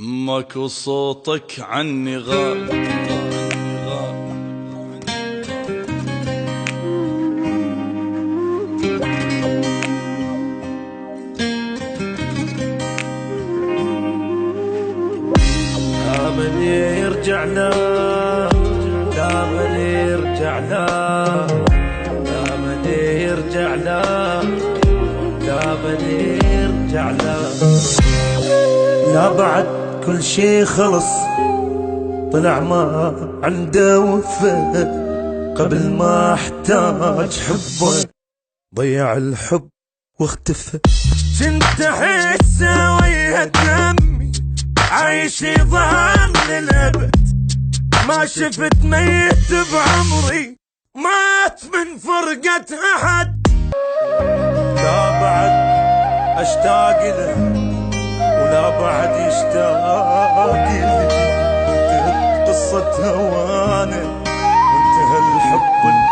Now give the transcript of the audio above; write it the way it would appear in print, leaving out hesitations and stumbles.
ماكو صوتك عني غاب. لا من يرجع لا، لا من يرجع لا، لا من يرجع لا، لا من يرجع لا. لا بعد كل شي خلص، طلع ما عنده وفا، قبل ما احتاج حبه ضيع الحب واختفى. جنت احس ويا دمي عايش يظهر للابد، ما شفت ميت بعمري مات من فرقة احد. لا بعد اشتاق له ولا بعد يشتاق لي، انتهت قصة هوانا وانتهى الحب